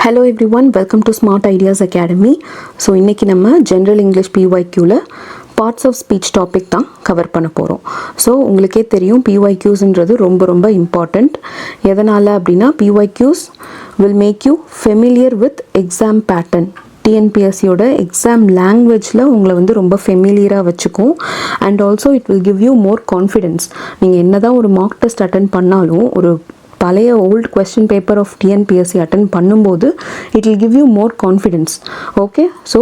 Hello everyone, welcome to Smart Ideas Academy. So இன்னைக்கு நம்ம General English PYQல parts of speech topic தான் cover பண்ண போகிறோம். ஸோ உங்களுக்கே தெரியும் PYQsன்றது ரொம்ப இம்பார்ட்டண்ட். எதனால் அப்படின்னா PYQs will make you familiar with exam pattern. டிஎன்பிஎஸ்சியோட எக்ஸாம் லாங்குவேஜில் உங்களை வந்து ரொம்ப ஃபெமிலியராக வச்சுக்கும். And also it will give you more confidence. நீங்கள் என்ன தான் ஒரு மார்க் டெஸ்ட் அட்டன் பண்ணாலும் ஒரு பழைய old question paper of TNPSC attend பண்ணும்போது it will give you more confidence. Okay, so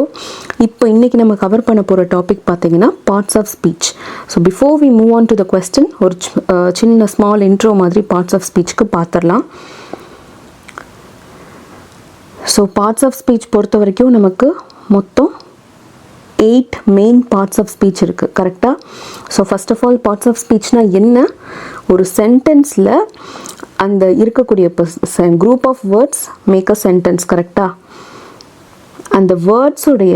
இப்போ இன்றைக்கி நம்ம கவர் பண்ண போகிற டாபிக் பார்த்தீங்கன்னா parts of speech. So before we move on to the question ஒரு சின்ன ஸ்மால் இன்ட்ரோ மாதிரி பார்ட்ஸ் ஆஃப் ஸ்பீச்சுக்கு பார்த்துடலாம். ஸோ பார்ட்ஸ் ஆஃப் ஸ்பீச் பொறுத்த வரைக்கும் நமக்கு மொத்தம் 8 மெயின் பார்ட்ஸ் ஆஃப் ஸ்பீச் இருக்குது, கரெக்டாக? So first of all parts of ஸ்பீச்னால் என்ன? ஒரு சென்டென்ஸில் அந்த இருக்கக்கூடிய group of words make a sentence, கரெக்டாக? அந்த வேர்ட்ஸுடைய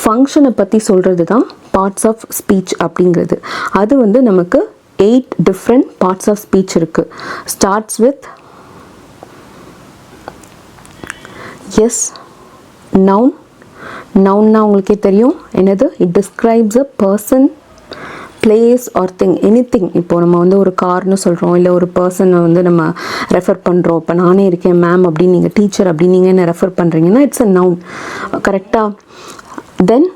ஃபங்க்ஷனை பற்றி சொல்கிறது தான் பார்ட்ஸ் ஆஃப் ஸ்பீச் அப்படிங்கிறது. அது வந்து நமக்கு 8 டிஃப்ரெண்ட் பார்ட்ஸ் ஆஃப் ஸ்பீச் இருக்குது. Starts with as noun. நவுன்னா உங்களுக்கே தெரியும் என்னது? It describes a person, place or thing, anything. இப்போது நம்ம வந்து ஒரு கார்னு சொல்கிறோம், இல்லை ஒரு பர்சனை வந்து நம்ம ரெஃபர் பண்ணுறோம். இப்போ நானே இருக்கேன் மேம் அப்படின்னு, நீங்கள் டீச்சர் அப்படின்னு நீங்கள் என்ன ரெஃபர் பண்ணுறீங்கன்னா இட்ஸ் அ நவுன், கரெக்டாக? தென்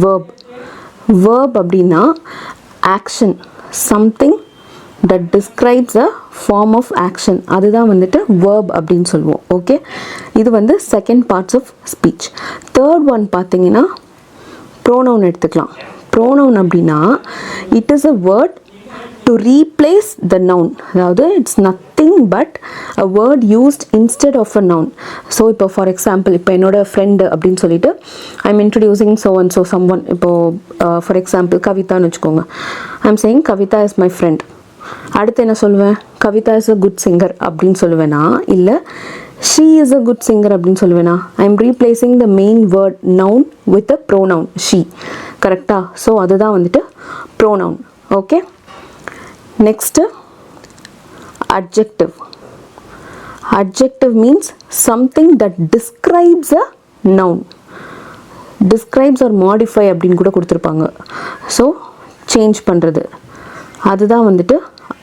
வேர்ப். வேர்ப் அப்படின்னா action, something that describes a form of action. அதுதான் வந்துட்டு verb அப்படின்னு சொல்லுவோம். ஓகே, இது வந்து second parts of speech. Third one பார்த்தீங்கன்னா ப்ரோனவுன் எடுத்துக்கலாம். ப்ரோனவுன் அப்படின்னா it is a word to replace the noun. அதாவது it's nothing but a word used instead of a noun. So இப்போ ஃபார் எக்ஸாம்பிள், இப்போ என்னோட ஃப்ரெண்டு அப்படின்னு சொல்லிட்டு I am introducing so and so someone. இப்போது for example கவிதான்னு வச்சுக்கோங்க. I am saying Kavitha is my friend. அடுத்து என்ன சொல்லுவேன்? Kavitha is a good singer அப்படின்னு சொல்லுவேனா, இல்லை she is a good singer அப்படின்னு சொல்லுவேனா? I am replacing the main word noun with a pronoun she, கரெக்டா? ஸோ அதுதான் வந்துட்டு pronoun. Okay, next adjective. Adjective means something that describes a noun. Describes or modify அப்படின்னு கூட கொடுத்துருப்பாங்க. So change பண்ணுறது, அதுதான் வந்துட்டு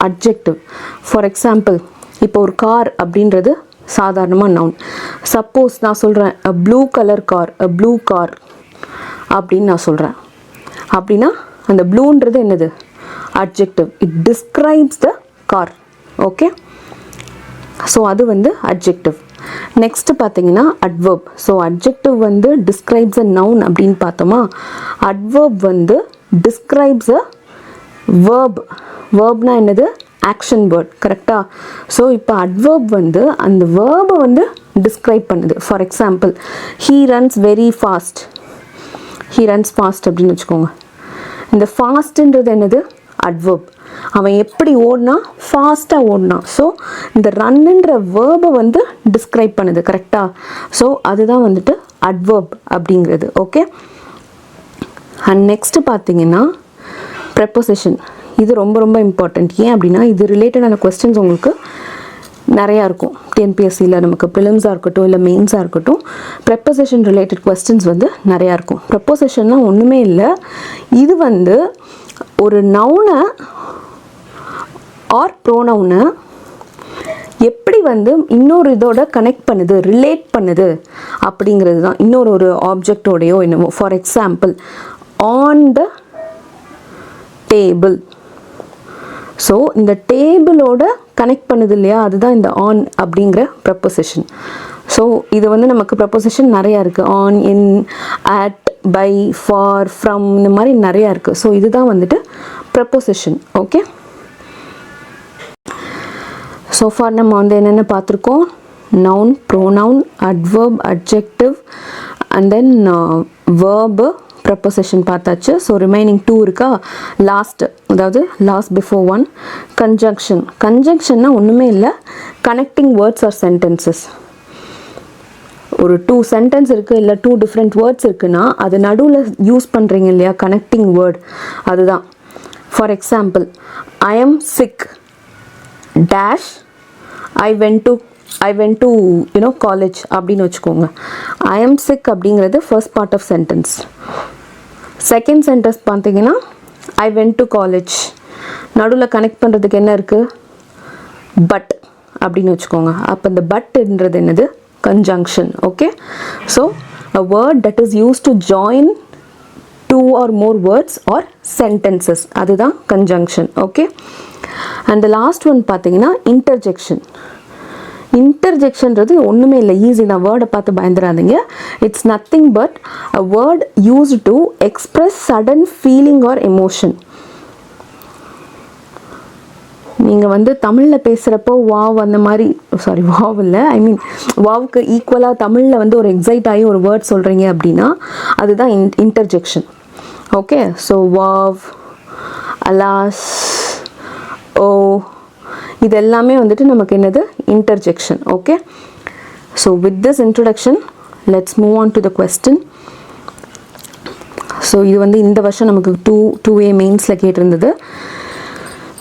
அட்ஜெக்டிவ். ஃபார் எக்ஸாம்பிள், இப்போ ஒரு கார் அப்படின்றது சாதாரணமாக நவுன். சப்போஸ் நான் சொல்கிறேன் அ ப்ளூ கலர் கார், அ ப்ளூ கார் அப்படின்னு நான் சொல்கிறேன் அப்படின்னா அந்த ப்ளூன்றது என்னது? Adjective. It describes the car. Okay, so அது வந்து அட்ஜெக்டிவ். நெக்ஸ்ட்டு பார்த்தீங்கன்னா அட்வர்ப். ஸோ அட்ஜெக்டிவ் வந்து டிஸ்கிரைப்ஸ் அ நவுன் அப்படின்னு பார்த்தோமா. அட்வர்ப் வந்து டிஸ்கிரைப்ஸ் அ வேர்ப். வேர்ப்னா என்னது? ஆக்ஷன் வேர்ட், கரெக்டாக? ஸோ இப்போ அட்வர்ப் வந்து அந்த வேர்பை வந்து டிஸ்கிரைப் பண்ணுது. For example, he runs very fast. He runs fast அப்படின்னு வச்சுக்கோங்க. இந்த ஃபாஸ்ட்டுன்றது என்னது? அட்வர்ப். அவன் எப்படி ஓடினா? ஃபாஸ்ட்டாக ஓடினான். ஸோ இந்த ரன்னுன்ற வேர்பை வந்து டிஸ்கிரைப் பண்ணுது, கரெக்டாக? ஸோ அதுதான் வந்துட்டு அட்வர்ப் அப்படிங்கிறது. ஓகே, அண்ட் நெக்ஸ்ட்டு பார்த்தீங்கன்னா ப்ரெப்போசிஷன். இது ரொம்ப இம்பார்ட்டண்ட். ஏன் அப்படின்னா இது ரிலேட்டடான கொஸ்டின்ஸ் உங்களுக்கு நிறையா இருக்கும். டிஎன்பிஎஸ்சியில் நமக்கு ப்ரிலிம்ஸாக இருக்கட்டும் இல்லை மெயின்ஸாக இருக்கட்டும், ப்ரெப்போசிஷன் ரிலேட்டட் கொஸ்டின்ஸ் வந்து நிறையா இருக்கும். ப்ரெப்போசிஷன்னா ஒன்றுமே இல்லை, இது வந்து ஒரு நவுனை ஆர் ப்ரோனவுனை எப்படி வந்து இன்னொரு இதோட கனெக்ட் பண்ணுது, ரிலேட் பண்ணுது அப்படிங்கிறது தான். இன்னொரு ஆப்ஜெக்டோடையோ என்னமோ. For example, on the table. So இந்த டேபிளோட கனெக்ட் பண்ணுது இல்லையா, அதுதான் இந்த ஆன் அப்படிங்கிற ப்ரெப்போசிஷன். ஸோ இது வந்து நமக்கு ப்ரெப்போசிஷன் நிறையா இருக்குது. On, in, at, by, for, from, இந்த மாதிரி நிறையா இருக்குது. ஸோ இதுதான் வந்துட்டு ப்ரெப்போசிஷன். ஓகே, ஸோ ஃபார் நம்ம வந்து என்னென்ன பார்த்துருக்கோம்? Noun, pronoun, adverb, adjective and then verb, preposition பார்த்தாச்சு. ஸோ ரிமைனிங் 2 இருக்கா? லாஸ்ட்டு, அதாவது லாஸ்ட் பிஃபோர் ஒன், கன்ஜங்ஷன். கன்ஜங்ஷன்னா ஒன்றுமே இல்லை, கனெக்டிங் வேர்ட்ஸ் ஆர் சென்டென்சஸ். ஒரு 2 சென்டென்ஸ் இருக்குது, இல்லை 2 டிஃப்ரெண்ட் வேர்ட்ஸ் இருக்குன்னா அது நடுவில் யூஸ் பண்ணுறீங்க இல்லையா கனெக்டிங் வேர்ட், அதுதான். For example, I am sick dash, I went to I went to college அப்படின்னு வச்சுக்கோங்க. ஐ எம் சிக் அப்படிங்கிறது first part of sentence. Second sentence பார்த்தீங்கன்னா ஐ வென்ட் டு காலேஜ். நடுவில் கனெக்ட் பண்ணுறதுக்கு என்ன இருக்குது? பட் அப்படின்னு வச்சுக்கோங்க. அப்போ இந்த பட்ன்றது என்னது? Conjunction. Okay, so a word that is used to join two or more words or sentences, அதுதான் conjunction. okay, and the last one பார்த்தீங்கன்னா interjection. இன்டர்ஜெக்ஷன்றது ஒன்றுமே இல்லை, ஈஸி தான். வேர்டை பார்த்து பயந்துடாதீங்க. It's nothing but a word used to express sudden feeling or emotion. நீங்கள் தமிழில் பேசுகிறப்போ வாவ் அந்த மாதிரி, சாரி வாவ் இல்லை, ஐ மீன் வாவுக்கு ஈக்குவலாக தமிழில் ஒரு எக்ஸைட் ஆகி ஒரு வேர்ட் சொல்கிறீங்க அப்படின்னா அதுதான் interjection. Okay, so wow, alas, oh, இது எல்லாமே நமக்கு என்னது? Interjection. Okay, so with this introduction let's move on to the question. So இது இந்த வருஷம் நமக்கு 2A மெயின்ஸில் கேட்டிருந்தது.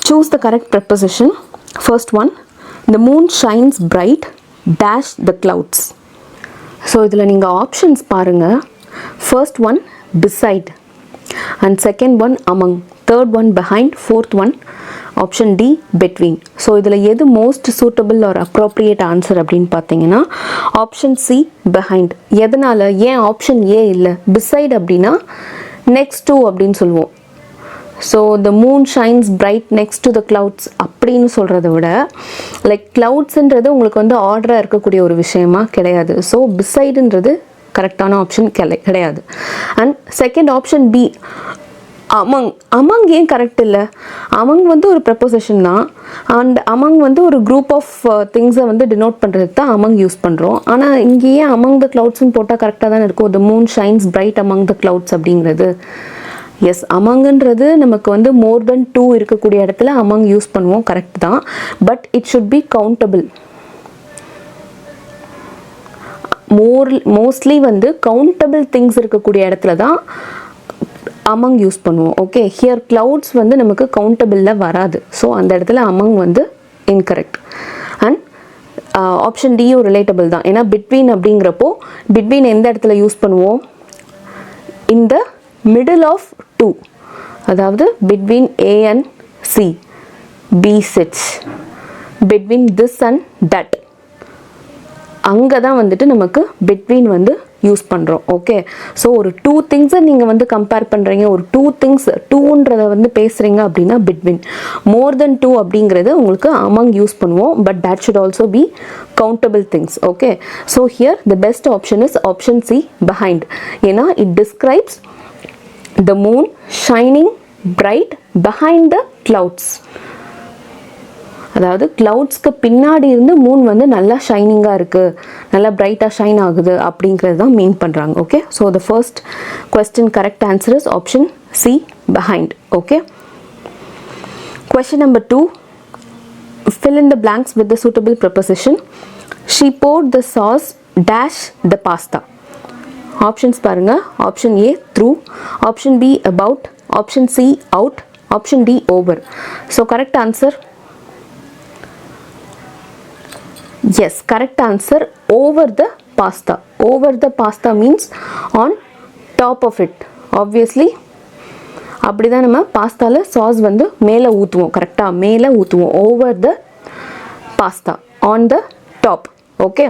Choose the correct preposition. First one, the moon shines bright dash the clouds. So இதில் நீங்கள் ஆப்ஷன்ஸ் பாருங்கள். First one beside, and second one among, third one behind, fourth one option D between. So இதில் எது most suitable or appropriate answer அப்படின்னு பார்த்தீங்கன்னா option C behind. எதனால்? ஏன் option A இல்லை? beside அப்படின்னா next to அப்படின்னு சொல்லுவோம். So the moon shines bright next to the clouds அப்படின்னு சொல்கிறத விட லைக் கிளவுட்ஸுன்றது உங்களுக்கு ஆர்டராக இருக்கக்கூடிய ஒரு விஷயமா கிடையாது. ஸோ பிசைடுன்றது கரெக்டான ஆப்ஷன் கிடையாது. And second option B among. Among ஏன் கரெக்ட் இல்லை? அமங் ஒரு ப்ரெப்போசிஷன் தான். அண்ட் அமங் ஒரு குரூப் ஆஃப் திங்ஸை டினோட் பண்ணுறதுக்கு தான் அமங் யூஸ் பண்ணுறோம். ஆனால் இங்கேயே அமங் த கிளவுட்ஸ்ன்னு போட்டால் கரெக்டாக தானே இருக்கும். The moon shines bright among the clouds அப்படிங்கிறது. எஸ், அமங்குன்றது நமக்கு மோர் தென் 2 இருக்கக்கூடிய இடத்துல அமங் யூஸ் பண்ணுவோம், கரெக்ட் தான். But it should be countable. Mostly countable things இருக்கக்கூடிய இடத்துல தான் அமங் யூஸ் பண்ணுவோம். ஓகே, ஹியர் கிளவுட்ஸ் நமக்கு கவுண்டபிளில் வராது. ஸோ அந்த இடத்துல அமங் இன்கரெக்ட். அண்ட் ஆப்ஷன் டியும் ரிலேட்டபிள் தான். ஏன்னா பிட்வீன் அப்படிங்கிறப்போ பிட்வீன் எந்த இடத்துல யூஸ் பண்ணுவோம்? இந்த middle of 2, அதாவது between A and C, B sits, between this and that, அங்கே தான் நமக்கு between யூஸ் பண்ணுறோம். ஓகே, ஸோ ஒரு 2 திங்ஸை நீங்கள் கம்பேர் பண்ணுறீங்க, ஒரு 2 திங்ஸ் 2ன்றதை பேசுகிறீங்க அப்படின்னா between. மோர் தென் 2 அப்படிங்கிறது உங்களுக்கு among யூஸ் பண்ணுவோம். But that should also be countable things. Okay, so here the best option is option C behind. ஏன்னா it describes the moon shining bright behind the clouds. அதாவது கிளவுட்ஸ்க்கு பின்னாடி இருந்து Moon நல்லா ஷைனிங்காக இருக்குது, நல்லா பிரைட்டாக ஷைன் ஆகுது அப்படிங்கிறது தான் மீன் பண்ணுறாங்க. Okay, so the first question correct answer is option C behind. Okay, question number 2, fill in the blanks with the suitable preposition. She poured the sauce dash the pasta. Options பாருங்கள். Option A through, option B about, option C out, option D over. So correct answer, yes, correct answer over the pasta. Over the pasta means on top of it. Obviously அப்படி தான் நம்ம பாஸ்தாவில் sauce மேலே ஊற்றுவோம், கரெக்டாக மேலே ஊற்றுவோம். Over the pasta, on the top. Okay,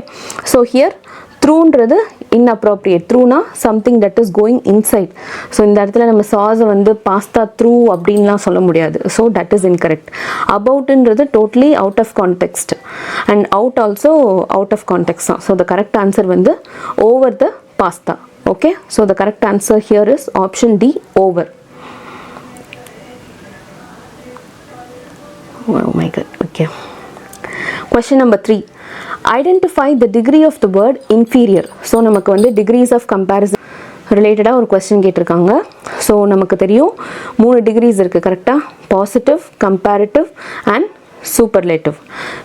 so here த்ரூன்றது inappropriate. த்ரூனா something that is going inside. So இந்த இடத்துல நம்ம சாஸை பாஸ்தா த்ரூ அப்படின்லாம் சொல்ல முடியாது. So that is incorrect. அபவுட்ன்றது totally out of context, and out also out of context தான். So the correct answer over the pasta. Okay, so the correct answer here is option D over. Oh my God. Okay. Question number 3. Identify the degree of the word inferior. So நமக்கு degrees of comparison ரிலேட்டடாக ஒரு question கேட்டிருக்காங்க. So நமக்கு தெரியும் 3 decrease இருக்குது, கரெக்டாக? Positive, comparative and superlative.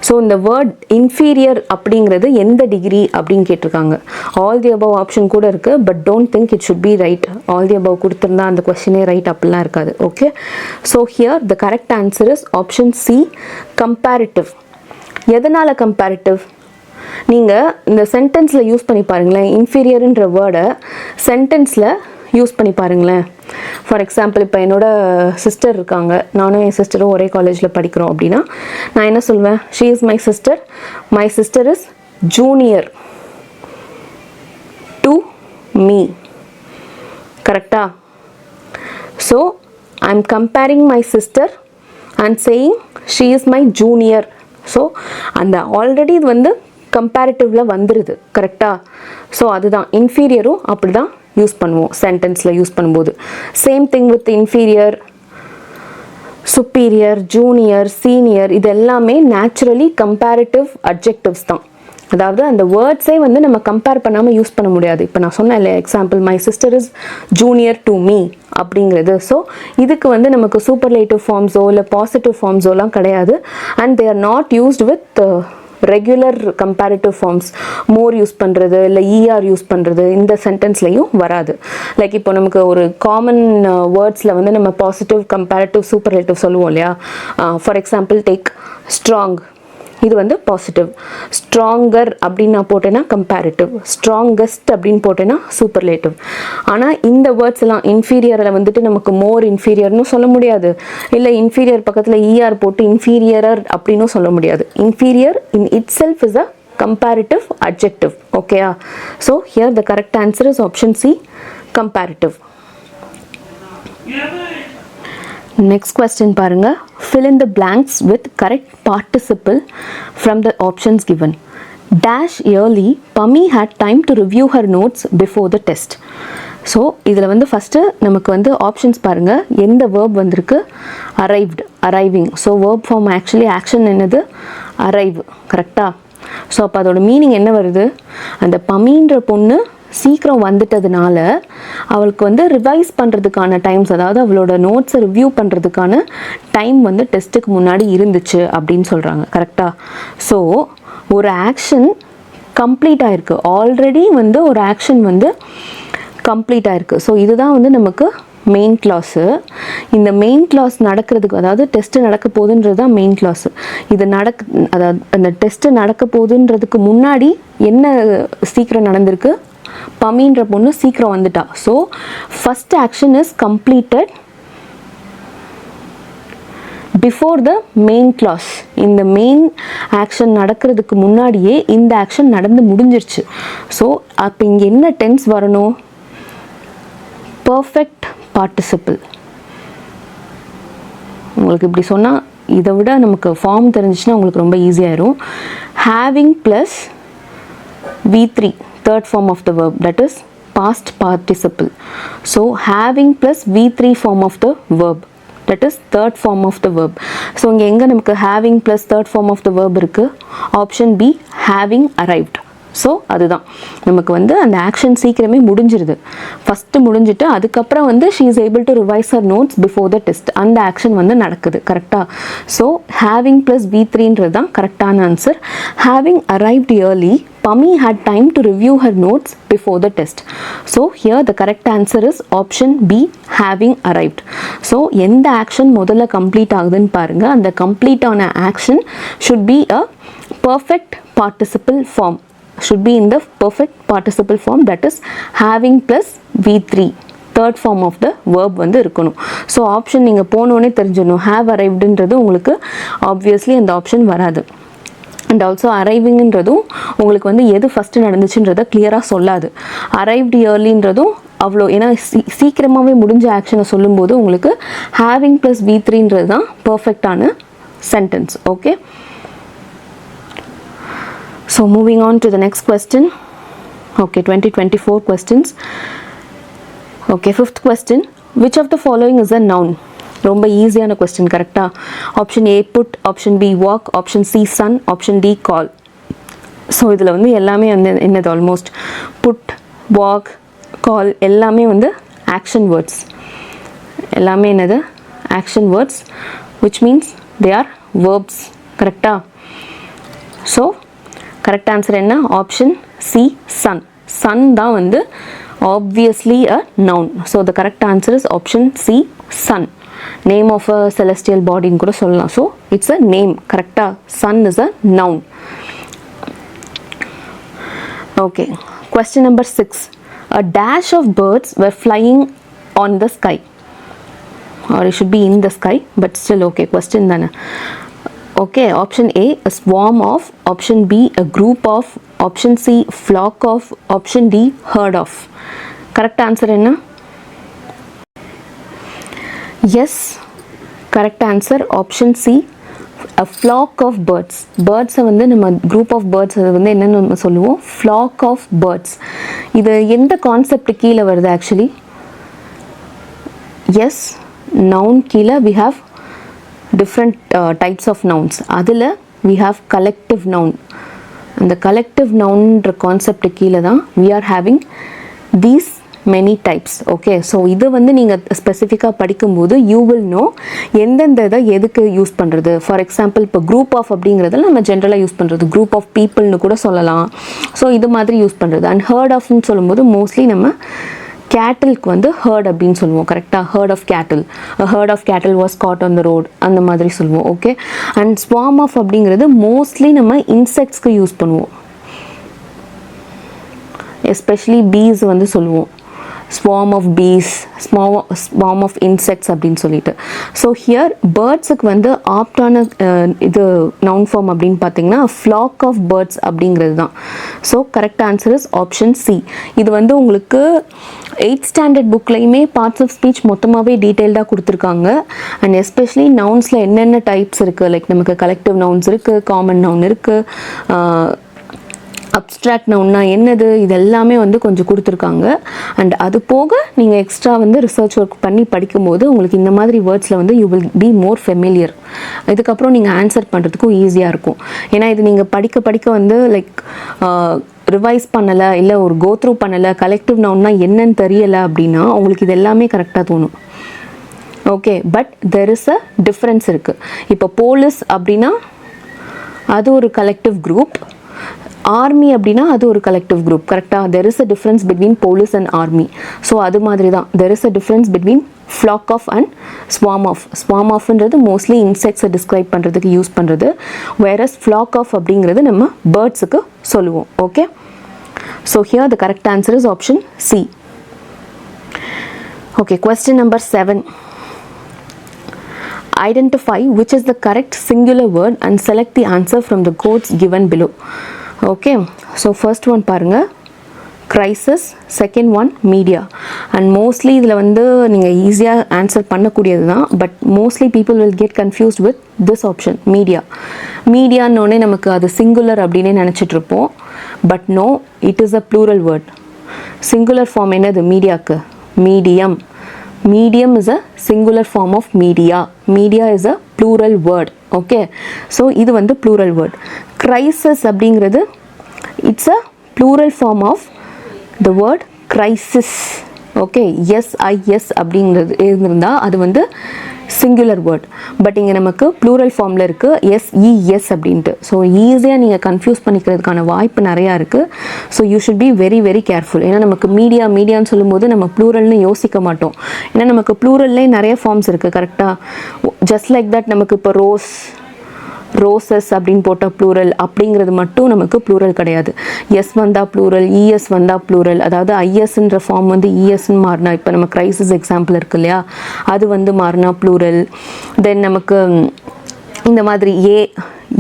So இந்த word inferior அப்படிங்கிறது எந்த டிகிரி அப்படின்னு கேட்டிருக்காங்க. ஆல் தி அபவ் ஆப்ஷன் கூட இருக்குது, but don't think it should B right. All the above கொடுத்துருந்தா அந்த கொஸ்டினே ரைட் அப்படிலாம் இருக்காது. Okay, so here the correct answer is option C comparative. எதனால் கம்பேரிட்டிவ்? நீங்கள் இந்த சென்டென்ஸில் யூஸ் பண்ணி பாருங்களேன். இன்ஃபீரியர்ன்ற வேர்டை சென்டென்ஸில் யூஸ் பண்ணி பாருங்களேன். ஃபார் எக்ஸாம்பிள், இப்போ என்னோடய சிஸ்டர் இருக்காங்க, நானும் என் சிஸ்டரும் ஒரே காலேஜில் படிக்கிறோம் அப்படின்னா நான் என்ன சொல்வேன்? She is my sister is junior to me. கரெக்டா? So I am comparing my sister and saying she is my junior. So அந்த ஆல்ரெடி இது வந்து கம்பேரிட்டிவில் வந்துடுது. கரெக்டா? ஸோ அதுதான் இன்ஃபீரியரும் அப்படி தான் யூஸ் பண்ணுவோம் சென்டென்ஸில் யூஸ் பண்ணும்போது. Same thing with inferior, superior, junior, senior, இது எல்லாமே நேச்சுரலி கம்பேரிட்டிவ் அட்ஜெக்டிவ்ஸ் தான். அதாவது அந்த வேர்ட்ஸே வந்து நம்ம கம்பேர் பண்ணாமல் யூஸ் பண்ண முடியாது. இப்போ நான் சொன்னேன் இல்லையா example, my sister is junior to me அப்படிங்கிறது. ஸோ இதுக்கு வந்து நமக்கு சூப்பர்லேட்டிவ் ஃபார்ம்ஸோ இல்லை பாசிட்டிவ் ஃபார்ம்ஸோலாம் கிடையாது. And they are not used with regular comparative forms. More use பண்ணுறது இல்லை இஆர் யூஸ் பண்ணுறது இந்த சென்டென்ஸ்லையும் வராது. லைக் இப்போ நமக்கு ஒரு காமன் வேர்ட்ஸில் வந்து நம்ம பாசிட்டிவ், கம்பேரிட்டிவ், சூப்பர்லேட்டிவ் சொல்லுவோம் இல்லையா. ஃபார் எக்ஸாம்பிள் டேக் ஸ்ட்ராங், இது வந்து பாசிட்டிவ். ஸ்ட்ராங்கர் அப்படின்னு நான் போட்டேன்னா கம்பேரிட்டிவ். ஸ்ட்ராங்கஸ்ட் அப்படின்னு போட்டேன்னா சூப்பர்லேட்டிவ். ஆனால் இந்த வேர்ட்ஸ் எல்லாம் இன்ஃபீரியரில் வந்துட்டு நமக்கு மோர் இன்ஃபீரியர்னு சொல்ல முடியாது, இல்லை இன்ஃபீரியர் பக்கத்தில் இஆர் போட்டு இன்ஃபீரியரர் அப்படின்னும் சொல்ல முடியாது. Inferior in it self is a comparative adjective. Okay, so here the correct answer is option C, comparative. Next question பாருங்க. Fill in the blanks with correct participle from the options given. Dash yearly, Pami had time to review her notes before the test. So இதில் வந்து first நமக்கு வந்து options பாருங்கள். எந்த verb வந்திருக்கு? Arrived, arriving. So verb form actually action என்னது? Arrive. கரெக்டாக? So அப்போ அதோட மீனிங் என்ன வருது? அந்த பமின்ற பொண்ணு சீக்கிரம் வந்துட்டதுனால அவளுக்கு வந்து ரிவைஸ் பண்ணுறதுக்கான டைம்ஸ், அதாவது அவளோட நோட்ஸை ரிவ்யூ பண்ணுறதுக்கான டைம் வந்து டெஸ்ட்டுக்கு முன்னாடி இருந்துச்சு அப்படின்னு சொல்கிறாங்க. கரெக்டாக? ஸோ ஒரு ஆக்ஷன் கம்ப்ளீட் ஆகிருக்கு. ஆல்ரெடி வந்து ஒரு ஆக்ஷன் வந்து கம்ப்ளீட் ஆகிருக்கு. ஸோ இதுதான் வந்து நமக்கு மெயின் கிளாஸு. இந்த மெயின் கிளாஸ் நடக்கிறதுக்கு, அதாவது டெஸ்ட்டு நடக்க போகுதுன்றது தான் மெயின் கிளாஸு. இது அதாவது அந்த டெஸ்ட்டு நடக்க போகுதுன்றதுக்கு முன்னாடி என்ன சீக்கிரம் நடந்திருக்கு? பமின்ற பொண்ணு சீக்கிரம் வந்துட்டா. So first action is completed before the main clause. இந்த மெயின் ஆக்ஷன் நடக்கிறதுக்கு முன்னாடியே இந்த ஆக்ஷன் நடந்து முடிஞ்சிருச்சு. ஸோ அப்போ இங்கே என்ன டென்ஸ் வரணும்? Perfect participle. உங்களுக்கு இப்படி சொன்னால் இதை விட நமக்கு ஃபார்ம் தெரிஞ்சிச்சுன்னா உங்களுக்கு ரொம்ப ஈஸியாகிடும். Having plus V3, third form of the verb, that is past participle. So having plus V3 form of the verb, that is third form of the verb. So இங்கே எங்கே நமக்கு having plus third form of the verb இருக்குது? Option B, having arrived. So அதுதான் நமக்கு வந்து அந்த action சீக்கிரமே முடிஞ்சிருது. ஃபஸ்ட்டு முடிஞ்சிட்டு அதுக்கப்புறம் வந்து she is able to revise her notes before the test. அந்த ஆக்ஷன் வந்து நடக்குது. கரெக்டாக? ஸோ ஹேவிங் ப்ளஸ் V3ன்றது தான் கரெக்டான answer. Having arrived early, Pami had time to review her notes before the test. So here the correct answer is option B, having arrived. So எந்த action முதல்ல complete ஆகுதுன்னு பாருங்க. அந்த கம்ப்ளீட் ஆன action should be a perfect participle form. Should be in the perfect participle form, that is having plus V3, third form of the verb வந்து இருக்கணும். So option நீங்கள் போனோடனே தெரிஞ்சிடணும். ஹேவ் அரைவ்டுன்றது உங்களுக்கு ஆப்வியஸ்லி அந்த ஆப்ஷன் வராது. அண்ட் ஆல்சோ அரைவிங்ன்றதும் உங்களுக்கு வந்து எது ஃபஸ்ட்டு நடந்துச்சுன்றதை கிளியராக சொல்லாது. அரைவ்டு இயர்லின்றதும் அவ்வளோ, ஏன்னா சீக்கிரமாகவே முடிஞ்ச ஆக்ஷனை சொல்லும்போது உங்களுக்கு ஹேவிங் ப்ளஸ் V3ன்றது தான் பர்ஃபெக்டான sentence. Okay, so moving on to the next question. Okay, 2024 questions. Okay, fifth question. Which of the following is a noun? ரொம்ப ஈஸியான கொஸ்டின். கரெக்டாக? Option A put, option B walk, option C sun, option D call. So இதில் வந்து எல்லாமே வந்து என்னது? Almost put, walk, கால் எல்லாமே வந்து ஆக்ஷன் வேர்ட்ஸ். எல்லாமே என்னது? Action words, which means they are verbs. கரெக்டாக? ஸோ கரெக்ட் ஆன்சர் என்ன? Option C sun. சன் தான் வந்து obviously a noun. So the correct answer is option C sun. Name of a celestial பாடின்னு கூட சொல்லலாம். So it's a name. கரெக்டாக? Sun is a noun. Okay, question number 6. A dash of birds were flying on the sky, or it should be in the sky, but still okay, question dana. Okay, option A, a swarm of, option B, a group of, option C, flock of, option D, herd of. Correct answer enna? Yes, correct answer option C, a flock of birds. Birds வந்து நம்ம group of birds அது வந்து என்னன்னு நம்ம சொல்லுவோம், flock of birds. இது எந்த concept கீழே வருது ஆக்சுவலி? எஸ், நவுன் கீழே we have different types of nouns. அதில் we have collective noun. அந்த collective nounன்ற கான்செப்ட் கீழே தான் we are having these many types. Okay, so இது வந்து நீங்கள் ஸ்பெசிஃபிக்காக படிக்கும்போது you will know எந்தெந்த இதை எதுக்கு யூஸ் பண்ணுறது. ஃபார் எக்ஸாம்பிள் இப்போ குரூப் ஆஃப் அப்படிங்கிறதுல நம்ம ஜென்ரலாக யூஸ் பண்ணுறது குரூப் ஆஃப் பீப்புள்னு கூட சொல்லலாம். ஸோ இது மாதிரி யூஸ் பண்ணுறது. அண்ட் ஹர்ட் ஆஃப்னு சொல்லும்போது மோஸ்ட்லி நம்ம கேட்டிலுக்கு வந்து ஹர்ட் அப்படின்னு சொல்லுவோம். கரெக்டாக, herd of cattle, herd of cattle was caught on the road, அந்த மாதிரி சொல்லுவோம். ஓகே, அண்ட் ஸ்வார்ம் ஆஃப் அப்படிங்கிறது மோஸ்ட்லி நம்ம இன்செக்ட்ஸ்க்கு யூஸ் பண்ணுவோம். எஸ்பெஷலி பீஸ் வந்து சொல்லுவோம், swarm of bees, swarm of insects அப்படின்னு சொல்லிட்டு. ஸோ ஹியர் பேர்ட்ஸுக்கு வந்து ஆப்டான இது நவுன் ஃபார்ம் அப்படின்னு பார்த்தீங்கன்னா ஃப்ளாக் ஆஃப் பேர்ட்ஸ் அப்படிங்கிறது தான். So correct answer is option C. இது வந்து உங்களுக்கு 8th ஸ்டாண்டர்ட் புக்லையுமே பார்ட்ஸ் ஆஃப் ஸ்பீச் மொத்தமாகவே டீட்டெயில்டாக கொடுத்துருக்காங்க. அண்ட் எஸ்பெஷலி நவுன்ஸில் என்னென்ன டைப்ஸ் இருக்குது, லைக் நமக்கு கலெக்டிவ் நவுன்ஸ் இருக்குது, காமன் நவுன் இருக்குது, அப்ஸ்ட்ராக்ட் நவுன்னா என்னது, இது எல்லாமே வந்து கொஞ்சம் கொடுத்துருக்காங்க. அண்ட் அது போக நீங்கள் எக்ஸ்ட்ரா வந்து ரிசர்ச் ஒர்க் பண்ணி படிக்கும்போது உங்களுக்கு இந்த மாதிரி வேர்ட்ஸில் வந்து you will be more familiar. இதுக்கப்புறம் நீங்கள் ஆன்சர் பண்ணுறதுக்கும் ஈஸியாக இருக்கும். ஏன்னா இது நீங்கள் படிக்க படிக்க வந்து லைக் ரிவைஸ் பண்ணலை, இல்லை ஒரு கோ த்ரூ பண்ணலை, கலெக்டிவ் நவுன்னா என்னன்னு தெரியலை அப்படின்னா உங்களுக்கு இது எல்லாமே கரெக்டாக தோணும். Okay, but there is a difference இருக்குது. இப்போ போலீஸ் அப்படின்னா அது ஒரு கலெக்டிவ் குரூப், ஆர்மி அப்படின்னா அது ஒரு கலெக்டிவ் குரூப். கரெக்டாக, there is a difference between police and army. So அது மாதிரி தான் there is a difference between flock of and swarm of. Swarm ஆஃப்ன்றது மோஸ்ட்லி இன்செக்ட்ஸை டிஸ்கிரைப் பண்ணுறதுக்கு யூஸ் பண்ணுறது, வேரஸ் ஃப்ளாக் ஆஃப் அப்படிங்கிறது நம்ம பேர்ட்ஸுக்கு சொல்லுவோம். Okay, so here the correct answer is option C. Okay, question number 7. Identify which is the correct singular word and select the answer from the quotes given below. Okay, so first one பாருங்க, crisis, second one media. And mostly இதில் வந்து நீங்கள் ஈஸியாக answer பண்ணக்கூடியது தான், but mostly people will get confused with this option media. மீடியான்னொடனே நமக்கு அது சிங்குலர் அப்படின்னே நினச்சிட்ருப்போம், but no, it is a plural word. Singular form என்னது மீடியாவுக்கு? Medium. Medium is a singular form of media. Media is a plural word. Okay, so இது வந்து plural word. Crisis அப்படிங்கிறது it's a plural form of the word crisis. Okay, SIS அப்படிங்கிறது இருந்தால் அது வந்து singular word. But இங்கே நமக்கு plural ஃபார்மில் இருக்குது SES அப்படின்ட்டு. ஸோ ஈஸியாக நீங்கள் கன்ஃபியூஸ் பண்ணிக்கிறதுக்கான வாய்ப்பு நிறையா இருக்குது. So you should be very very careful. ஏன்னா நமக்கு மீடியான்னு சொல்லும்போது நம்ம ப்ளூரல்னு யோசிக்க மாட்டோம். ஏன்னா நமக்கு ப்ளூரல்லே நிறைய ஃபார்ம்ஸ் இருக்குது. கரெக்டாக, ஜஸ்ட் லைக் தட் நமக்கு இப்போ ரோசஸ் அப்படின்னு போட்டால் ப்ளூரல் அப்படிங்கிறது மட்டும் நமக்கு ப்ளூரல் கிடையாது. எஸ் வந்தால் ப்ளூரல், இஎஸ் வந்தால் ப்ளூரல், அதாவது ஐஎஸ்ன்ற ஃபார்ம் வந்து இஎஸ்ன்னு மாறினா, இப்போ நம்ம கிரைசிஸ் எக்ஸாம்பிள் இருக்கு இல்லையா, அது வந்து மாறினா ப்ளூரல். தென் நமக்கு இந்த மாதிரி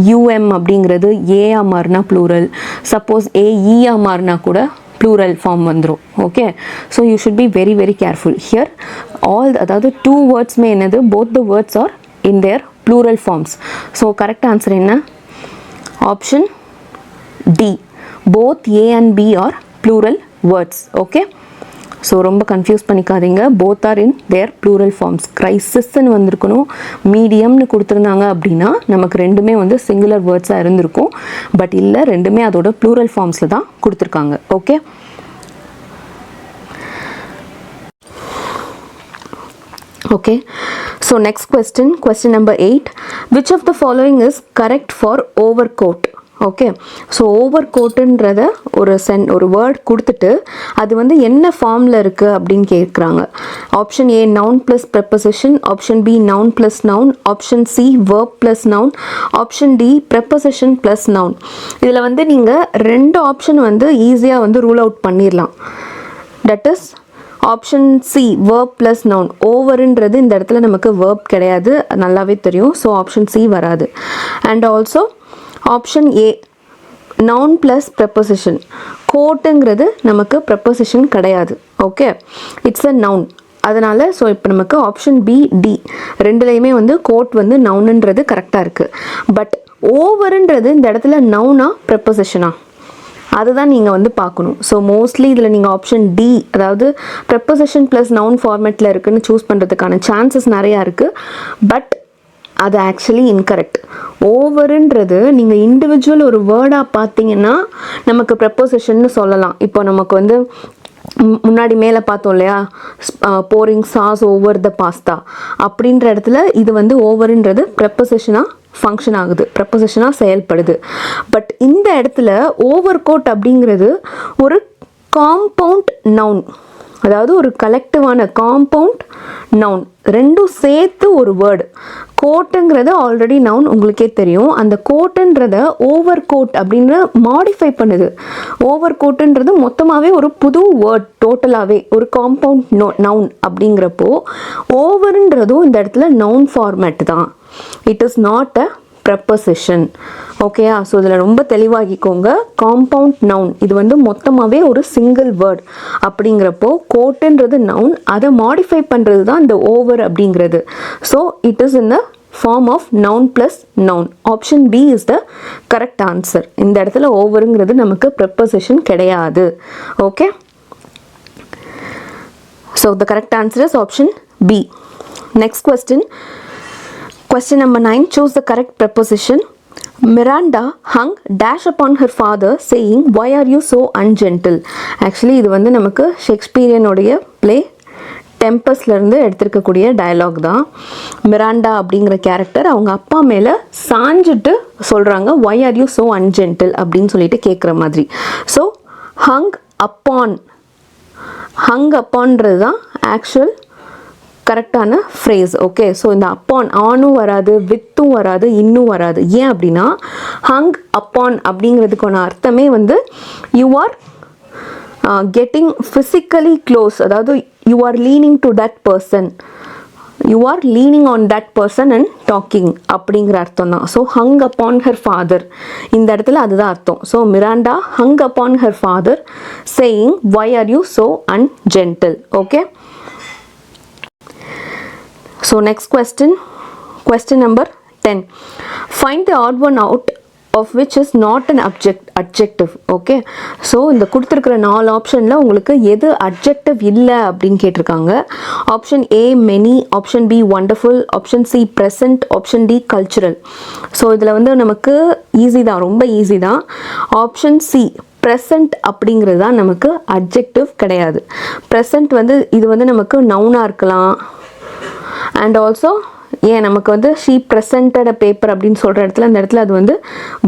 யூஎம் அப்படிங்கிறது ஏஆ மாறினா ப்ளூரல். சப்போஸ் ஏஇஆ மாறினா கூட ப்ளூரல் ஃபார்ம் வந்துடும். Okay, so you should be very very careful here. அதாவது 2 வேர்ட்ஸ்மே என்னது, both the words are in their plural forms. So correct answer என்ன? Option D. Both A and B are plural words. Okay, so ரொம்ப confuse பண்ணிக்காதீங்க. both are in their plural forms. கிரைசிஸ்ன்னு வந்திருக்கணும், மீடியம்னு கொடுத்துருந்தாங்க அப்படின்னா நமக்கு ரெண்டுமே வந்து சிங்குலர் வேர்ட்ஸாக இருந்திருக்கும். பட் இல்லை, ரெண்டுமே அதோட plural ஃபார்ம்ஸில் தான் கொடுத்துருக்காங்க. Okay, okay, so next question number 8. Which of the following is correct for overcoat? Okay. So over கோட்டுன்றத ஒரு வேர்ட் கொடுத்துட்டு அது வந்து என்ன ஃபார்மில் இருக்குது அப்படின்னு கேட்குறாங்க. Option A noun plus preposition, option B noun plus noun, option C verb plus noun, option D preposition plus noun. இதில் வந்து நீங்கள் 2 ஆப்ஷன் வந்து ஈஸியாக வந்து ரூல் அவுட் பண்ணிடலாம். That is option C verb plus noun. ஓவருன்றது இந்த இடத்துல நமக்கு வேர்ப் கிடையாது, நல்லாவே தெரியும். ஸோ ஆப்ஷன் சி வராது. And also option A noun plus preposition. கோட்டுங்கிறது நமக்கு ப்ரெப்போசிஷன் கிடையாது. Okay, it's a noun. அதனால் ஸோ இப்போ நமக்கு ஆப்ஷன் பி டி ரெண்டுலேயுமே வந்து கோட் வந்து நவுனுன்றது கரெக்டாக இருக்குது. பட் ஓவருன்றது இந்த இடத்துல நவுனா ப்ரெப்போசிஷனா அதுதான் நீங்கள் வந்து பார்க்கணும். ஸோ மோஸ்ட்லி இதில் நீங்கள் ஆப்ஷன் டி அதாவது ப்ரெப்போசிஷன் ப்ளஸ் நவுன் ஃபார்மேட்டில் இருக்குதுன்னு சூஸ் பண்ணுறதுக்கான சான்சஸ் நிறையா இருக்குது. பட் அது ஆக்சுவலி இன்கரெக்ட். ஓவருன்றது நீங்கள் இண்டிவிஜுவல் ஒரு வேர்டாக பார்த்தீங்கன்னா நமக்கு ப்ரெப்போசிஷன்னு சொல்லலாம். இப்போ நமக்கு வந்து முன்னாடி மேலே பார்த்தோம் இல்லையா, boring sauce over the pasta அப்படின்ற இடத்துல இது வந்து ஓவருன்றது ப்ரெப்போசிஷனாக ஃபங்க்ஷன் ஆகுது, ப்ரெப்போசிஷனாக செயல்படுது. பட் இந்த இடத்துல ஓவர் கோட் அப்படிங்கிறது ஒரு காம்பவுண்ட் நவுன், அதாவது ஒரு கலெக்டிவான காம்பவுண்ட் நவுன், ரெண்டும் சேர்த்து ஒரு வேர்டு. கோட்டுங்கிறது ஆல்ரெடி நவுன் உங்களுக்கே தெரியும். அந்த கோட்டுன்றத ஓவர் கோட் அப்படின்னு மாடிஃபை பண்ணுது. ஓவர் கோட்டுன்றது மொத்தமாகவே ஒரு புது வேர்ட், டோட்டலாகவே ஒரு காம்பவுண்ட் நவுன். அப்படிங்கிறப்போ ஓவருன்றதும் இந்த இடத்துல நவுன் ஃபார்மேட் தான். It is not a preposition. ஓகேயா? ஸோ இதில் ரொம்ப தெளிவாகிக்கோங்க. காம்பவுண்ட் நவுன் இது வந்து மொத்தமாகவே ஒரு சிங்கிள் வேர்ட். அப்படிங்கிறப்போ கோட்டுன்றது நவுன், அதை மாடிஃபை பண்ணுறது தான் இந்த ஓவர் அப்படிங்கிறது. So it is in the form of noun plus noun. Option B is the correct answer. இந்த இடத்துல ஓவருங்கிறது நமக்கு ப்ரெப்போசிஷன் கிடையாது. Okay, so the correct answer is option B. Next question. Question number 9. Choose the correct preposition. Miranda hung dash upon her father saying, "Why are you so ungentle?" Actually இது வந்து நமக்கு ஷேக்ஸ்பியரினுடைய play டெம்பஸ்லேருந்து எடுத்திருக்கக்கூடிய dialogue தான். Miranda அப்படிங்கிற character அவங்க அப்பா மேலே சாஞ்சிட்டு சொல்கிறாங்க, "Why are you so ungentle?" அப்படின்னு சொல்லிட்டு கேட்குற மாதிரி. ஸோ hung upon தான் ஆக்சுவல் கரெக்டான ஃப்ரேஸ். ஓகே, ஸோ இந்த அப்பான் ஆனும் வராது, வித்தும் வராது, இன்னும் வராது. ஏன் அப்படின்னா ஹங் அப்பான் அப்படிங்கிறதுக்கான அர்த்தமே வந்து you are getting physically close, அதாவது you are leaning to that person, you are leaning on that person and talking அப்படிங்கிற அர்த்தம் தான். So hung upon her father இந்த இடத்துல அதுதான் அர்த்தம். So Miranda hung upon her father saying, "Why are you so ungentle?" ஓகே. So next question number 10. Find the odd one out of which is not an adjective. Okay, so இந்த கொடுத்துருக்கிற 4 ஆப்ஷனில் உங்களுக்கு எது அட்ஜெக்டிவ் இல்லை அப்படின்னு கேட்டிருக்காங்க. Option A many, option B wonderful, option C present, option D cultural. So இதில் வந்து நமக்கு ஈஸி தான், ரொம்ப ஈஸி தான். ஆப்ஷன் சி ப்ரெசன்ட் அப்படிங்கிறது தான் நமக்கு அட்ஜெக்டிவ் கிடையாது. ப்ரெசன்ட் வந்து இது வந்து நமக்கு நவுனாக இருக்கலாம். அண்ட் ஆல்சோ ஏன் நமக்கு வந்து ஷீ ப்ரெசன்டட் அ பேப்பர் அப்படின்னு சொல்கிற இடத்துல அந்த இடத்துல அது வந்து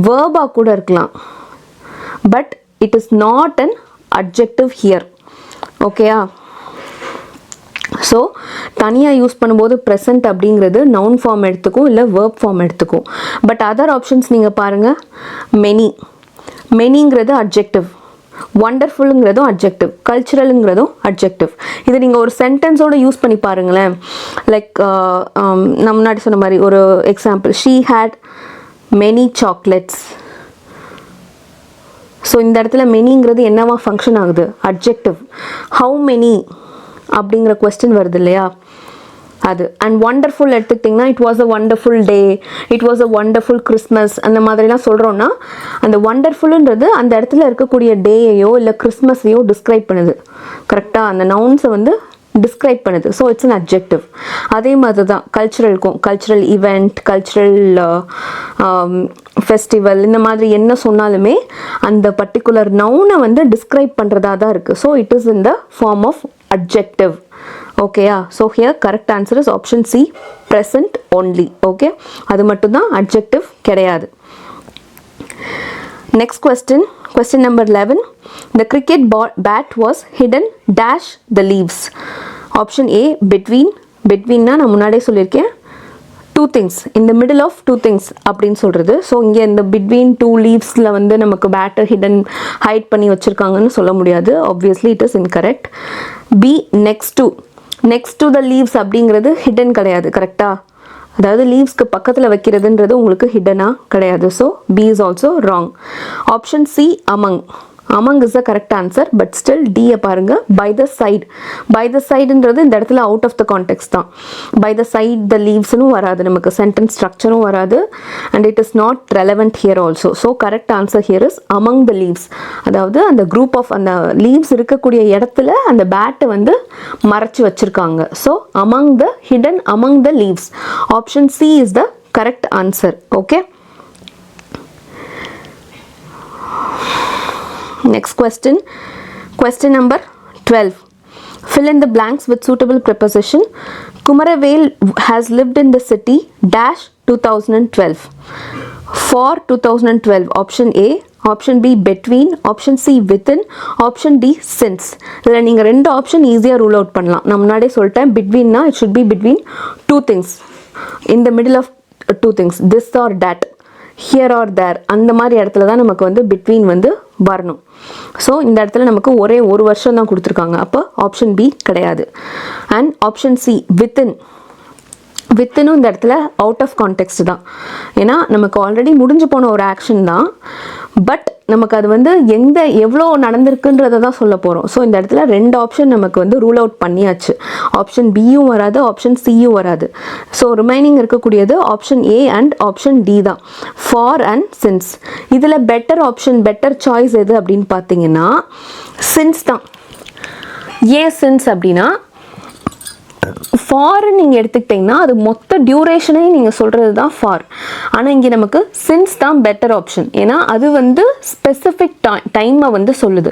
வேர்பாக கூட இருக்கலாம். But it is not an adjective here. ஓகேயா? ஸோ தனியாக யூஸ் பண்ணும்போது ப்ரெசன்ட் அப்படிங்கிறது நவுன் ஃபார்ம் எடுத்துக்கும், இல்லை வேர்ப் ஃபார்ம் எடுத்துக்கும். பட் அதர் ஆப்ஷன்ஸ் நீங்கள் பாருங்கள். மெனிங்கிறது அட்ஜெக்டிவ், ஒண்டர்ஃபுல்லுங்கிறதும் அட்ஜெக்டிவ், கல்ச்சுரலுங்கிறதும் அட்ஜெக்டிவ். இது நீங்கள் ஒரு சென்டென்ஸோடு யூஸ் பண்ணி பாருங்களேன். லைக் நான் முன்னாடி சொன்ன மாதிரி ஒரு example, she had many chocolates. So இந்த இடத்துல மெனிங்கிறது என்னவா ஃபங்க்ஷன் ஆகுது? அட்ஜெக்டிவ். ஹவு மெனி அப்படிங்கிற கொஸ்டின் வருது இல்லையா, அது. அண்ட் ஒண்டர்ஃபுல் எடுத்துக்கிட்டிங்கன்னா it was a wonderful day, it was a wonderful Christmas, அந்த மாதிரிலாம் சொல்கிறோன்னா அந்த ஒண்டர்ஃபுல்ன்றது அந்த இடத்துல இருக்கக்கூடிய டேயையோ இல்லை கிறிஸ்மஸையோ டிஸ்கிரைப் பண்ணுது. கரெக்டாக அந்த நவுன்ஸை வந்து டிஸ்கிரைப் பண்ணுது. So it's an adjective. அதே மாதிரி தான் கல்ச்சுரலுக்கும், கல்ச்சுரல் ஈவெண்ட், கல்ச்சுரல் ஃபெஸ்டிவல், இந்த மாதிரி என்ன சொன்னாலுமே அந்த பர்டிகுலர் நவுனை வந்து டிஸ்கிரைப் பண்ணுறதா தான் இருக்குது. So it is in the form of adjective. ஓகேயா? So here correct answer is option C, present only. Okay, அது மட்டும்தான் அட்ஜெக்டிவ் கிடையாது. Next question number 11. The cricket bat was hidden dash the leaves. Option A, between na நான் முன்னாடியே சொல்லியிருக்கேன், two things, in the middle of two things அப்படின்னு சொல்கிறது. So இங்கே இந்த between two leavesல வந்து நமக்கு பேட்டர் ஹைட் பண்ணி வச்சுருக்காங்கன்னு சொல்ல முடியாது. obviously it is incorrect. B, next to the leaves அப்படிங்கிறது hidden கிடையாது, கரெக்டாக? அதாவது லீவ்ஸ்க்கு பக்கத்தில் வைக்கிறதுன்றது உங்களுக்கு ஹிடனாக கிடையாது. So B is also wrong. Option C, among is the correct answer, but still D பாருங்க, by the sideன்றது இந்த இடத்துல out of the context தான். by the side the leavesனு வராது, நமக்கு sentence structureம் வராது, and it is not relevant here also. so correct answer here is among the leaves. அதாவது அந்த group of அந்த leaves இருக்கக்கூடிய இடத்துல அந்த bat வந்து மறைச்சு வச்சிருக்காங்க. so hidden among the leaves. option C is the correct answer. okay. Next question number 12. Fill in the blanks with suitable preposition. Kumaravel has lived in the city dash 2012. For 2012, option A, option B between, option C within, option D since. இதில் நீங்கள் ரெண்டு option ஈஸியாக rule out பண்ணலாம். நான் முன்னாடியே சொல்லிட்டேன், betweenனா it should be between two things, in the middle of two things, this or that, here or there, அந்த மாதிரி இடத்துல தான் நமக்கு வந்து between வந்து வரணும். ஸோ இந்த இடத்துல நமக்கு ஒரே ஒரு வருஷம் தான் கொடுத்துருக்காங்க, அப்போ ஆப்ஷன் பி கிடையாது. அண்ட் ஆப்ஷன் சி வித்துனும் இந்த இடத்துல அவுட் ஆஃப் கான்டெக்ஸ்ட் தான். ஏன்னா நமக்கு ஆல்ரெடி முடிஞ்சு போன ஒரு ஆக்ஷன் தான், பட் நமக்கு அது வந்து எவ்வளோ நடந்திருக்குன்றதை தான் சொல்ல போகிறோம். ஸோ இந்த இடத்துல ரெண்டு ஆப்ஷன் நமக்கு வந்து ரூல் அவுட் பண்ணியாச்சு. ஆப்ஷன் பியும் வராது, ஆப்ஷன் சியும் வராது. ஸோ ரிமைனிங் இருக்கக்கூடியது option A and option D தான், ஃபார் அண்ட் சின்ஸ். இதில் பெட்டர் சாய்ஸ் எது அப்படின்னு பார்த்தீங்கன்னா சின்ஸ் தான். ஏன் சின்ஸ் அப்படின்னா, ஃபார் நீங்கள் எடுத்துக்கிட்டிங்கன்னா அது மொத்த டியூரேஷனையும் நீங்கள் சொல்கிறது தான் ஃபார். ஆனால் இங்கே நமக்கு சின்ஸ் தான் பெட்டர் ஆப்ஷன். ஏன்னா அது வந்து ஸ்பெசிஃபிக் டைமை வந்து சொல்லுது.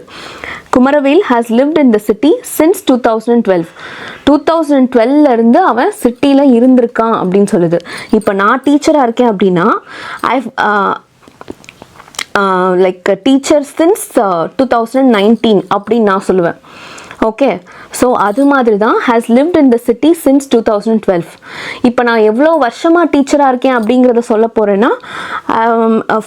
Kumaravel has lived in the city since 2012. 2012 அவன் சிட்டியில் இருந்திருக்கான் அப்படின்னு சொல்லுது. இப்போ நான் டீச்சராக இருக்கேன் அப்படின்னா லைக் டீச்சர் சின்ஸ் 2019 அப்படின்னு நான் சொல்லுவேன். ஓகே. ஸோ அது மாதிரி தான் has lived in the city since 2012. இப்போ நான் எவ்வளோ வருஷமாக டீச்சராக இருக்கேன் அப்படிங்கிறத சொல்ல போகிறேன்னா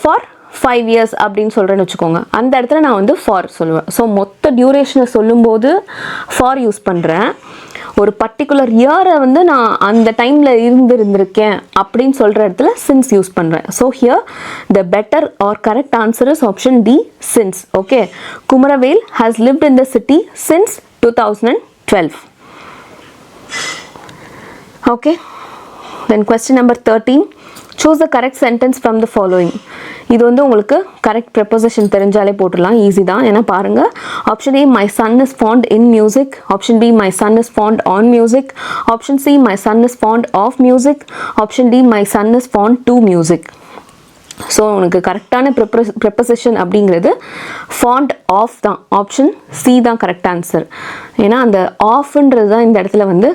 ஃபார் 5 years அப்படின்னு சொல்கிறேன்னு வச்சுக்கோங்க. அந்த இடத்துல நான் வந்து ஃபார் சொல்லுவேன். ஸோ மொத்த டியூரேஷனை சொல்லும்போது ஃபார் யூஸ் பண்ணுறேன். ஒரு பர்டிகுலர் இயரை வந்து நான் அந்த டைமில் இருந்திருக்கேன் அப்படின்னு சொல்கிற இடத்துல சின்ஸ் யூஸ் பண்ணுறேன். So here the better or correct answer is option D, since. Okay. Kumaravel has lived in the city since 2012. Okay. Then question number 13. Choose the correct sentence from the following. இது வந்து உங்களுக்கு correct preposition தெரிஞ்சாலே போட்டுடலாம், easy தான். ஏன்னா பாருங்கள், option A my son is fond in music, option B my son is fond on music, option C my son is fond of music, option D my son is fond to music. So உனக்கு கரெக்டான preposition அப்படிங்கிறது fond of தான். Option C தான் correct answer. ஏன்னா அந்த ஆஃப்ன்றது தான் இந்த இடத்துல வந்து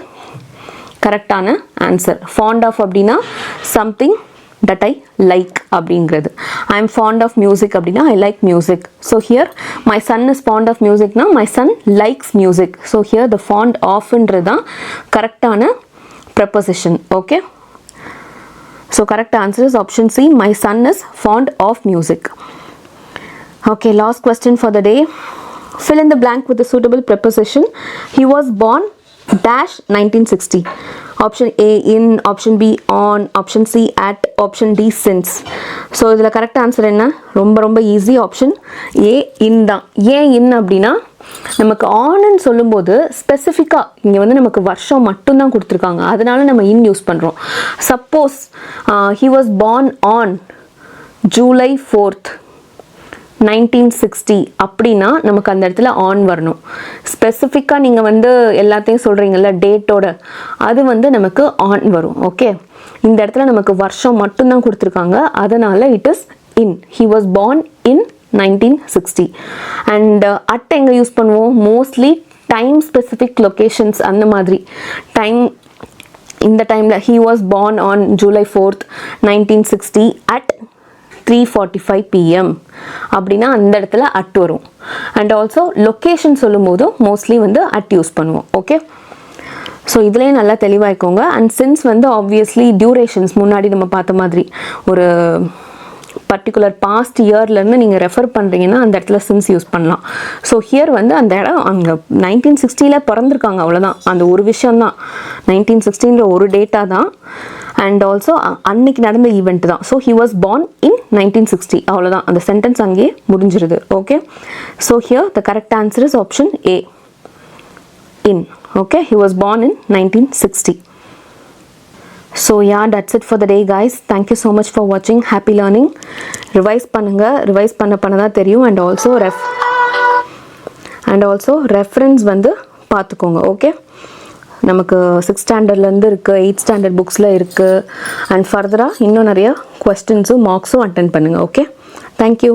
கரெக்டான ஆன்சர். ஃபாண்ட் ஆஃப் அப்படின்னா சம்திங் that I like அப்படிங்கிறது. I am fond of music அப்படின்னா I like music. So here my son is fond of music னா my son likes music. So here the fond of ன்றது தான் கரெக்டான preposition. Okay. So correct answer is option C. My son is fond of music. Okay, last question for the day. Fill in the blank with the suitable preposition. He was born dash 1960. Option A in, option B on, option C at, option D since. So இதில் correct answer என்ன? ரொம்ப easy. Option A இன் தான். ஏன் இன் அப்படின்னா நமக்கு ஆன்னு சொல்லும்போது ஸ்பெசிஃபிக்காக இங்கே வந்து நமக்கு வருஷம் மட்டும்தான் கொடுத்துருக்காங்க, அதனால நம்ம இன் யூஸ் பண்ணுறோம். Suppose he was born on July 4th 1960 அப்படின்னா நமக்கு அந்த இடத்துல ஆன் வரணும். ஸ்பெசிஃபிக்காக நீங்கள் வந்து எல்லாத்தையும் சொல்கிறீங்கல்ல டேட்டோட, அது வந்து நமக்கு ஆன் வரும். ஓகே. இந்த இடத்துல நமக்கு வருஷம் மட்டும்தான் கொடுத்துருக்காங்க, அதனால் it is in. He was born in 1960. And at எங்கே யூஸ் பண்ணுவோம்? மோஸ்ட்லி டைம் ஸ்பெசிஃபிக் லொக்கேஷன்ஸ் அந்த மாதிரி. டைம் இந்த டைமில் he was born on July 4th 1960 at 3:45 PM அப்படின்னா அந்த இடத்துல அட் வரும். அண்ட் ஆல்சோ லொக்கேஷன் சொல்லும் போதும் மோஸ்ட்லி வந்து அட் யூஸ் பண்ணுவோம். ஓகே, ஸோ இதுலேயே நல்லா தெளிவாகிக்கோங்க. அண்ட் சின்ஸ் வந்து ஆப்வியஸ்லி டியூரேஷன்ஸ் முன்னாடி நம்ம பார்த்த மாதிரி ஒரு பர்டிகுலர் பாஸ்ட் இயர்லேருந்து நீங்கள் ரெஃபர் பண்ணுறீங்கன்னா அந்த இடத்துல சின்ஸ் யூஸ் பண்ணலாம். ஸோ ஹியர் வந்து அந்த இடம் அங்கே 1960 பிறந்திருக்காங்க, அவ்வளோதான். அந்த ஒரு விஷயந்தான், 1916 ஒரு டேட்டா தான். அண்ட் ஆல்சோ அன்னைக்கு நடந்த ஈவெண்ட் தான். So he was born in 1960, அவ்வளோதான். அந்த சென்டென்ஸ் அங்கேயே முடிஞ்சிருது. Okay, so here the correct answer is option A, in. Okay, he was born in 1960. So yeah, that's it for the day guys. Thank you so much for watching. Happy learning. Revise பண்ணுங்க, revise பண்ணதான் தெரியும். and also reference வந்து பார்த்துக்கோங்க. Okay, நமக்கு 6th ஸ்டாண்டர்ட்லேருந்து இருக்குது, 8th standard புக்ஸில் இருக்குது. And ஃபர்தராக இன்னும் நிறைய கொஸ்டின்ஸும் மார்க்ஸும் அட்டென்ட் பண்ணுங்கள். Okay, thank you.